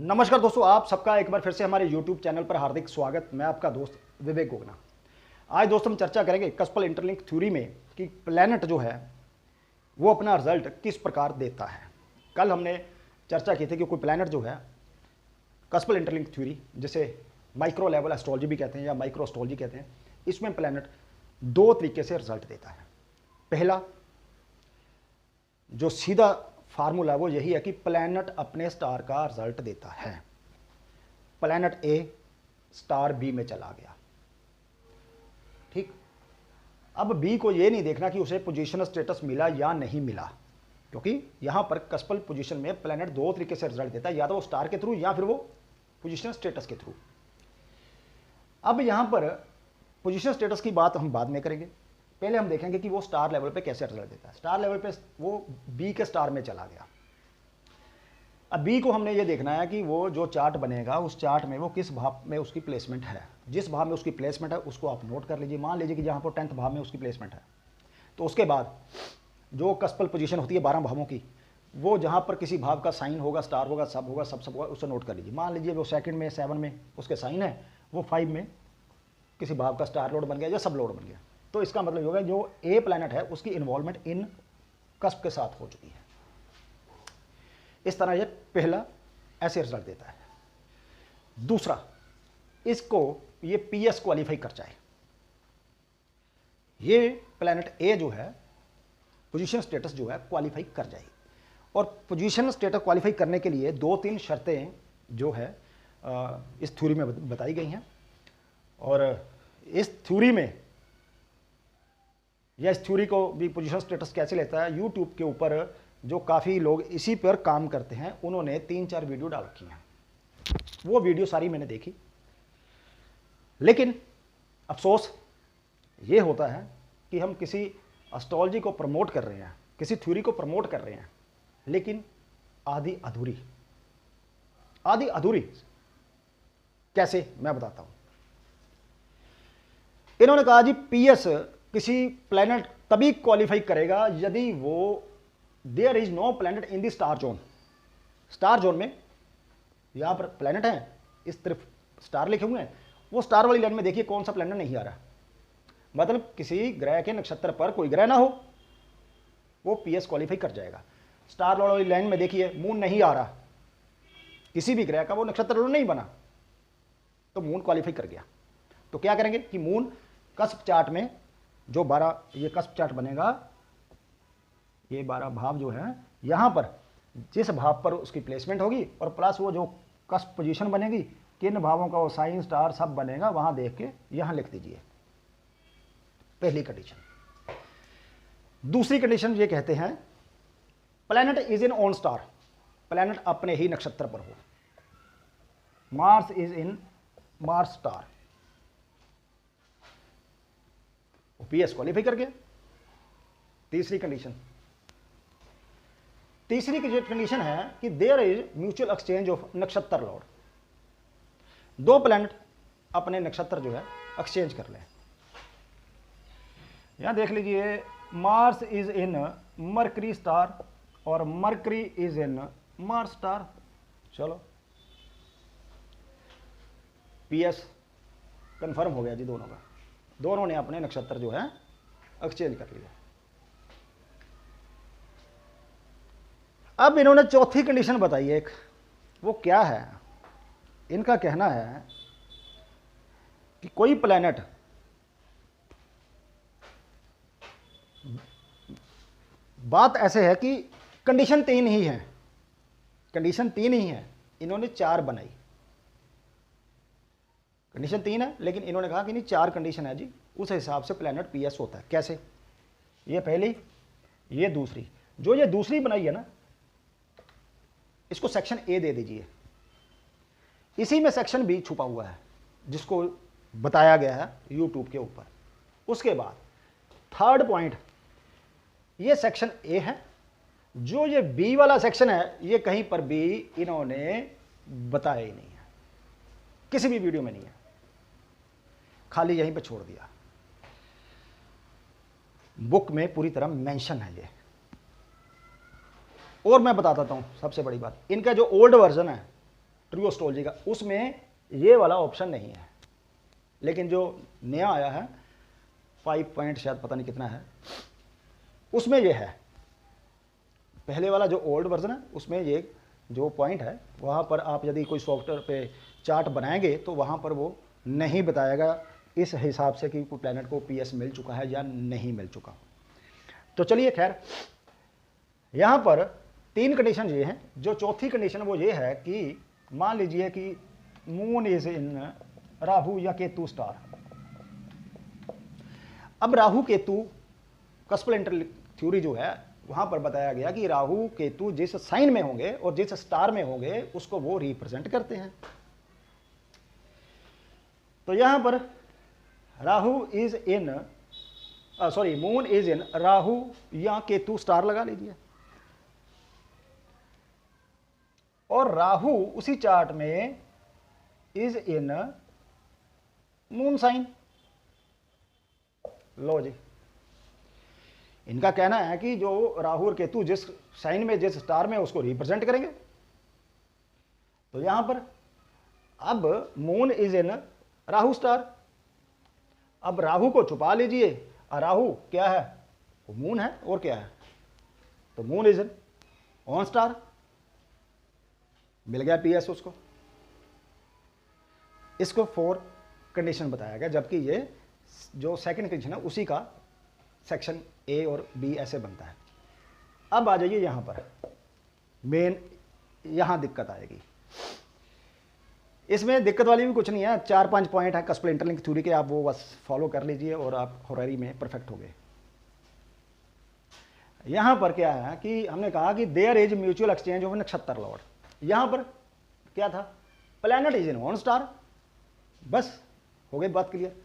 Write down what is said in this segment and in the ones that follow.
नमस्कार दोस्तों, आप सबका एक बार फिर से हमारे YouTube चैनल पर हार्दिक स्वागत। मैं आपका दोस्त विवेक गोगना। आज दोस्तों हम चर्चा करेंगे कस्पल इंटरलिंक थ्योरी में कि प्लैनेट जो है वो अपना रिजल्ट किस प्रकार देता है। कल हमने चर्चा की थी कि कोई प्लैनेट जो है कस्पल इंटरलिंक थ्योरी, जिसे माइक्रो लेवल एस्ट्रोलॉजी भी कहते हैं या माइक्रो एस्ट्रोलॉजी कहते हैं, इसमें प्लैनेट दो तरीके से रिजल्ट देता है। पहला जो सीधा फार्मूला वो यही है कि प्लैनेट अपने स्टार का रिजल्ट देता है। प्लैनेट ए स्टार बी में चला गया, ठीक। अब बी को ये नहीं देखना कि उसे पोजीशनल स्टेटस मिला या नहीं मिला, क्योंकि यहां पर कस्पल पोजीशन में प्लैनेट दो तरीके से रिजल्ट देता है, या तो वो स्टार के थ्रू या फिर वो पोजीशनल स्टेटस के थ्रू। अब यहां पर पोजीशनल स्टेटस की बात हम बाद में करेंगे, पहले हम देखेंगे कि वो स्टार लेवल पे कैसे रिजल्ट देता है। स्टार लेवल पे वो बी के स्टार में चला गया। अब बी को हमने ये देखना है कि वो जो चार्ट बनेगा उस चार्ट में वो किस भाव में उसकी प्लेसमेंट है। जिस भाव में उसकी प्लेसमेंट है उसको आप नोट कर लीजिए। मान लीजिए कि जहाँ पर 10th भाव में उसकी प्लेसमेंट है, तो उसके बाद जो कस्पल पोजीशन होती है 12 भावों की, वो जहाँ पर किसी भाव का साइन होगा, स्टार होगा, सब होगा, सब होगा, उसे नोट कर लीजिए। मान लीजिए वो सेकंड में 7 में उसके साइन है, वो 5 में किसी भाव का स्टार लोड बन गया या सब लोड बन गया, तो इसका मतलब होगा जो ए प्लैनेट है उसकी इन्वॉल्वमेंट इन कस्प के साथ हो चुकी है। इस तरह ये पहला ऐसे रिजल्ट देता है। दूसरा, इसको ये पीएस क्वालिफाई कर जाए। ये प्लैनेट ए जो है पोजीशन स्टेटस जो है क्वालिफाई कर जाए, और पोजीशन स्टेटस क्वालिफाई करने के लिए 2-3 शर्तें जो है इस थ्योरी में बताई गई हैं। और इस थ्योरी में या इस थ्योरी को भी पोजीशन स्टेटस कैसे लेता है, यूट्यूब के ऊपर जो काफ़ी लोग इसी पर काम करते हैं उन्होंने 3-4 वीडियो डाल रखी हैं। वो वीडियो सारी मैंने देखी, लेकिन अफसोस ये होता है कि हम किसी एस्ट्रोलॉजी को प्रमोट कर रहे हैं, किसी थ्योरी को प्रमोट कर रहे हैं, लेकिन आधी अधूरी कैसे, मैं बताता हूं। इन्होंने कहा जी पीएस किसी प्लैनेट तभी क्वालिफाई करेगा यदि वो there is no planet in the star zone. Star zone में यहां पर प्लैनेट है, इस तरफ स्टार लिखे हुए हैं, वो स्टार वाली लाइन में देखिए कौन सा प्लैनेट नहीं आ रहा, मतलब किसी ग्रह के नक्षत्र पर कोई ग्रह ना हो, वो पीएस क्वालिफाई कर जाएगा। स्टार वाली लाइन में देखिए मून नहीं आ रहा, किसी भी ग्रह का वो नक्षत्र नहीं बना, तो मून क्वालिफाई कर गया। तो क्या करेंगे कि मून कस्प चार्ट में जो 12 ये कस्प चार्ट बनेगा, ये 12 भाव जो है, यहां पर जिस भाव पर उसकी प्लेसमेंट होगी और प्लस वो जो कस्प पोजीशन बनेगी, किन भावों का वो साइन स्टार सब बनेगा, वहां देख के यहां लिख दीजिए, पहली कंडीशन। दूसरी कंडीशन ये कहते हैं planet is in on star, planet अपने ही नक्षत्र पर हो। Mars is in Mars star, PS qualify कर गया। तीसरी कंडीशन है कि there is mutual exchange of nakshatra lord. दो प्लैनेट अपने नक्षत्र जो है एक्सचेंज कर लें। यहां देख लीजिए, Mars is in Mercury star और Mercury is in Mars star. चलो पीएस कंफर्म हो गया जी दोनों का, दोनों ने अपने नक्षत्र जो है एक्सचेंज कर लिया। अब इन्होंने चौथी कंडीशन बताई एक, वो क्या है, इनका कहना है कि कोई प्लैनेट बात ऐसे है कि कंडीशन 3 ही है, कंडीशन 3 ही है, इन्होंने 4 बनाई। कंडीशन 3 है, लेकिन इन्होंने कहा कि नहीं 4 कंडीशन है जी, उस हिसाब से प्लैनेट पीएस होता है। कैसे, ये पहली, ये दूसरी, जो ये दूसरी बनाई है ना, इसको सेक्शन ए दे दीजिए। इसी में सेक्शन बी छुपा हुआ है जिसको बताया गया है यूट्यूब के ऊपर। उसके बाद थर्ड पॉइंट, ये सेक्शन ए है, जो ये बी वाला सेक्शन है ये कहीं पर भी इन्होंने बताया ही नहीं है, किसी भी वीडियो में नहीं है, खाली यहीं पे छोड़ दिया। बुक में पूरी तरह मेंशन है ये। और मैं बता देता हूँ सबसे बड़ी बात, इनका जो ओल्ड वर्जन है ट्रू एस्ट्रोलॉजी का, उसमें ये वाला ऑप्शन नहीं है। लेकिन जो नया आया है 5 पॉइंट शायद पता नहीं कितना है, उसमें ये है। पहले वाला जो ओल्ड वर्जन है उसमें ये जो पॉइंट है, वहाँ पर आप यदि कोई सॉफ्टवेयर पे चार्ट बनाएंगे तो वहाँ पर वो नहीं बताएगा इस हिसाब से कि प्लैनेट को पीएस मिल चुका है या नहीं मिल चुका। तो चलिए खैर, यहाँ पर 3 कंडीशन ये हैं। जो चौथी कंडीशन वो ये है कि मान लीजिए कि मून इज इन राहु या केतु स्टार। अब राहु केतु कस्पलेंटर थ्योरी जो है वहां पर बताया गया कि राहु केतु जिस साइन में होंगे और जिस स्टार में होंगे उसको वो रिप्रेजेंट करते हैं। तो यहां पर Rahu is in moon is इन राहु या केतु स्टार लगा लीजिए, और राहु उसी चार्ट में इज इन मून साइन। लो जी, इनका कहना है कि जो राहु और केतु जिस साइन में जिस स्टार में उसको रिप्रेजेंट करेंगे। तो यहां पर अब moon is in Rahu star. अब राहु को छुपा लीजिए, राहु क्या है, वो मून है और क्या है, तो moon is in on star, मिल गया पीएस उसको। इसको 4 कंडीशन बताया गया, जबकि ये जो सेकंड कंडीशन है उसी का सेक्शन ए और बी ऐसे बनता है। अब आ जाइए यहां पर मेन, यहां दिक्कत आएगी। इसमें दिक्कत वाली भी कुछ नहीं है, 4-5 पॉइंट है कस्पल इंटरलिंक थ्योरी के, आप वो बस फॉलो कर लीजिए और आप होरारी में परफेक्ट हो गए। यहां पर क्या है कि हमने कहा कि there is mutual exchange of nakshatra lord. यहां पर क्या था, planet is in on star, बस हो गई बात clear.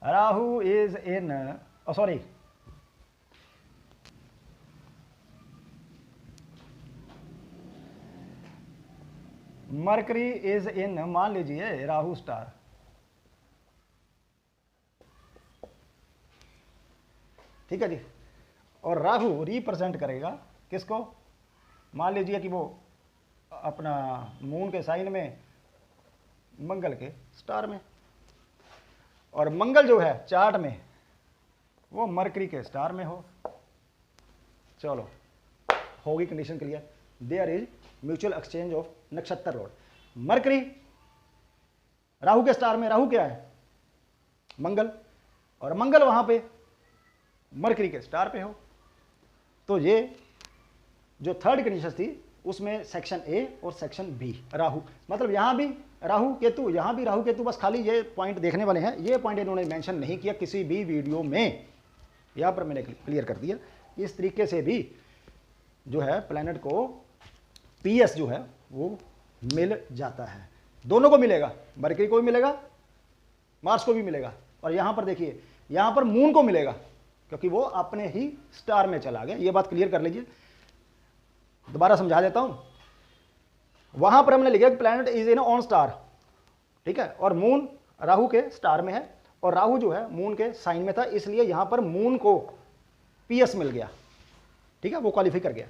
Rahu is in Mercury is in, मान लीजिए राहु स्टार। ठीक है जी, और राहु रिप्रेजेंट करेगा किसको, मान लीजिए कि वो अपना मून के साइन में, मंगल के स्टार में, और मंगल जो है चार्ट में वो मरकरी के स्टार में हो। चलो होगी condition clear. There is mutual exchange of nakshatra lord. Mercury Rahu के स्टार में, राहु क्या है, मंगल, और मंगल वहां पे मरकरी के स्टार पे हो। तो ये जो थर्ड कंडीशन थी उसमें सेक्शन ए और सेक्शन बी, राहु मतलब यहां भी राहु केतु, यहां भी राहु केतु, बस खाली ये पॉइंट देखने वाले हैं। ये पॉइंट इन्होंने मेंशन नहीं किया किसी भी वीडियो में, यहां पर मैंने क्लियर कर दिया। इस तरीके से भी जो है प्लैनेट को पीएस जो है वो मिल जाता है, दोनों को मिलेगा, मरकरी को भी मिलेगा, मार्स को भी मिलेगा, और यहां पर देखिए यहां पर मून को मिलेगा क्योंकि वो अपने ही स्टार में चला गया। ये बात क्लियर कर लीजिए, दोबारा समझा देता हूं। वहां पर हमने लिखा कि planet is in on star, ठीक है, और मून राहु के स्टार में है, और राहु जो है मून के साइन में था, इसलिए यहां पर मून को पीएस मिल गया, ठीक है, वो क्वालिफाई कर गया।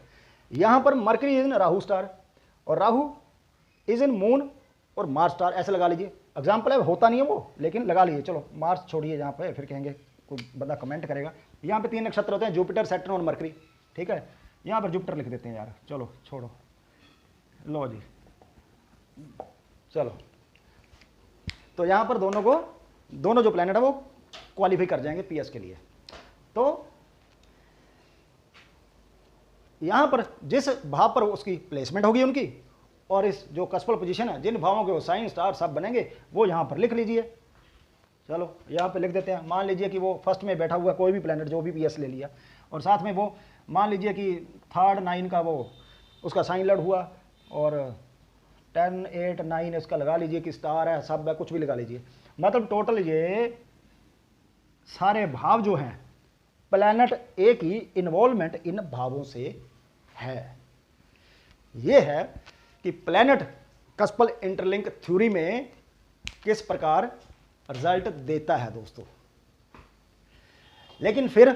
यहां पर mercury is in Rahu star और राहु इज इन मून और मार्स स्टार, ऐसे लगा लीजिए। एग्जाम्पल है, होता नहीं है वो, लेकिन लगा लीजिए। चलो मार्स छोड़िए यहां पर, फिर कहेंगे कोई बंदा कमेंट करेगा। यहां पे 3 नक्षत्र होते हैं, जुपिटर, सैटर्न और मरकरी, ठीक है। यहां पर जुपिटर लिख देते हैं यार, चलो छोड़ो, लो जी, चलो। तो यहां पर दोनों जो प्लैनेट है वो क्वालिफाई कर जाएंगे पीएस के लिए। तो यहां पर जिस भाव पर उसकी प्लेसमेंट होगी उनकी, और इस जो कस्पल पोजीशन है, जिन भावों के वो साइन स्टार सब बनेंगे, वो यहां पर लिख लीजिए। चलो यहां पे लिख देते हैं। मान लीजिए कि वो फर्स्ट में बैठा हुआ कोई भी प्लैनेट जो भी पीएस ले लिया, और साथ में वो मान लीजिए कि 3rd 9 का वो उसका साइन लड़ हुआ, और 10 8 9 इसका लगा लीजिए कि स्टार है, सब है, कुछ भी लगा लीजिए। मतलब टोटल ये सारे भाव जो हैं, प्लैनेट ए की इन्वॉल्वमेंट इन भावों से है। ये है कि प्लैनेट कस्पल इंटरलिंक थ्योरी में किस प्रकार रिजल्ट देता है दोस्तों। लेकिन फिर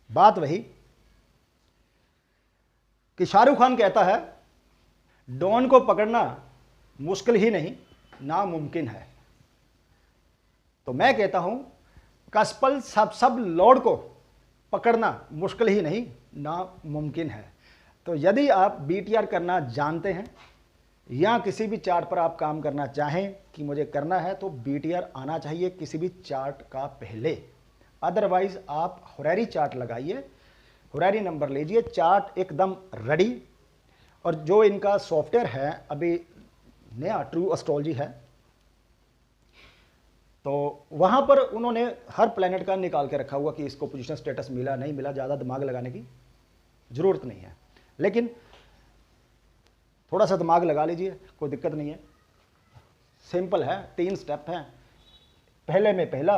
बात वही, कि शाहरुख खान कहता है डॉन को पकड़ना मुश्किल ही नहीं नामुमकिन है, तो मैं कहता हूं कस्पल सब लॉर्ड को पकड़ना मुश्किल ही नहीं नामुमकिन है। तो यदि आप बीटीआर करना जानते हैं या किसी भी चार्ट पर आप काम करना चाहें कि मुझे करना है, तो बीटीआर आना चाहिए किसी भी चार्ट का पहले। अदरवाइज आप हुरैरी चार्ट लगाइए, हुरैरी नंबर लीजिए, चार्ट एकदम रेडी। और जो इनका सॉफ्टवेयर है अभी नया ट्रू एस्ट्रोलॉजी है, तो वहां पर उन्होंने हर प्लैनेट का निकाल के रखा हुआ कि इसको पोजीशन स्टेटस मिला नहीं मिला, ज़्यादा दिमाग लगाने की ज़रूरत नहीं है। लेकिन थोड़ा सा दिमाग लगा लीजिए, कोई दिक्कत नहीं है, सिंपल है, 3 स्टेप हैं। पहले में पहला,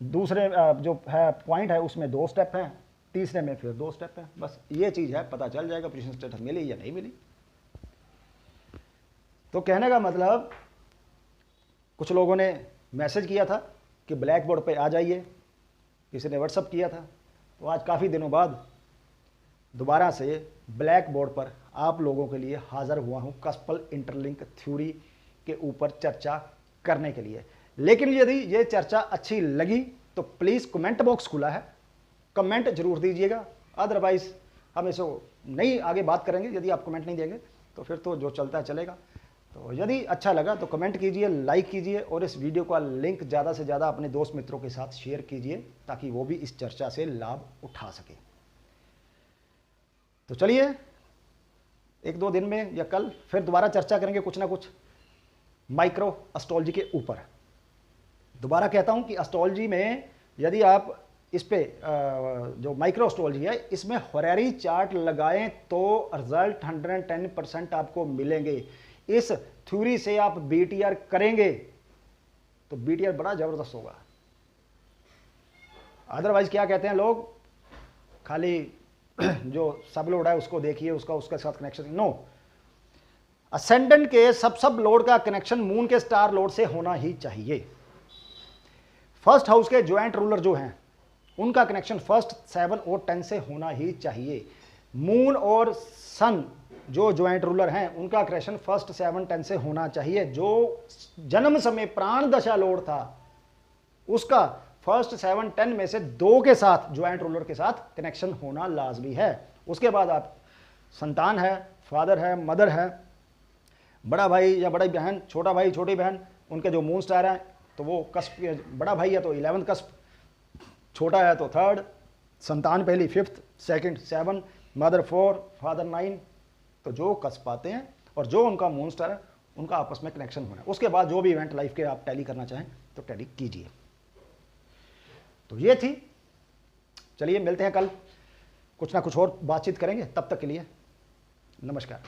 दूसरे जो है पॉइंट है उसमें 2 स्टेप हैं, तीसरे में फिर 2 स्टेप हैं। बस ये चीज़ है, पता चल जाएगा पोजीशन स्टेटस मिली या नहीं मिली। तो कहने का मतलब, कुछ लोगों ने मैसेज किया था कि ब्लैक बोर्ड पे आ जाइए, किसी ने व्हाट्सअप किया था, तो आज काफ़ी दिनों बाद दोबारा से ब्लैक बोर्ड पर आप लोगों के लिए हाज़िर हुआ हूँ कस्पल इंटरलिंक थ्योरी के ऊपर चर्चा करने के लिए। लेकिन यदि ये चर्चा अच्छी लगी तो प्लीज़ कमेंट बॉक्स खुला है, कमेंट जरूर दीजिएगा। अदरवाइज हम इसको नहीं आगे बात करेंगे, यदि आप कमेंट नहीं देंगे तो फिर तो जो चलता है चलेगा। तो यदि अच्छा लगा तो कमेंट कीजिए, लाइक कीजिए और इस वीडियो का लिंक ज़्यादा से ज़्यादा अपने दोस्त मित्रों के साथ शेयर कीजिए ताकि वो भी इस चर्चा से लाभ उठा सके। तो चलिए 1-2 दिन में या कल फिर दोबारा चर्चा करेंगे कुछ ना कुछ माइक्रो एस्ट्रोलॉजी के ऊपर। दोबारा कहता हूं कि एस्ट्रोलॉजी में यदि आप इस पे जो माइक्रो एस्ट्रोलॉजी है इसमें हुरैरी चार्ट लगाएं तो रिजल्ट 110% आपको मिलेंगे। इस थ्योरी से आप बीटीआर करेंगे तो बीटीआर बड़ा जबरदस्त होगा। अदरवाइज क्या कहते हैं लोग, खाली जो सब लोड है उसको देखिए, उसके साथ कनेक्शन नो। असेंडेंट के सब लोड का कनेक्शन मून के स्टार लोड से होना ही चाहिए। फर्स्ट हाउस के ज्वाइंट रूलर जो हैं उनका कनेक्शन फर्स्ट 7 और 10 से होना ही चाहिए। मून और सन जो ज्वाइंट रूलर हैं उनका कनेक्शन फर्स्ट 7 10 से होना चाहिए। जो जन्म समय प्राण दशा लोड था उसका फर्स्ट 7 10 में से 2 के साथ ज्वाइंट रूलर के साथ कनेक्शन होना लाजमी है। उसके बाद आप संतान है, फादर है, मदर है, बड़ा भाई या बड़ी बहन, छोटा भाई छोटी बहन, उनके जो मून स्टार हैं तो वो कस्प, बड़ा भाई है तो 11th कस्प, छोटा है तो 3rd, संतान पहली 5th, 2nd 7, मदर 4, फादर 9। तो जो कस्प आते हैं और जो उनका मून स्टार है उनका आपस में कनेक्शन होना है। उसके बाद जो भी इवेंट लाइफ के आप टैली करना चाहें तो टैली कीजिए। तो ये थी, चलिए मिलते हैं कल, कुछ ना कुछ और बातचीत करेंगे। तब तक के लिए नमस्कार।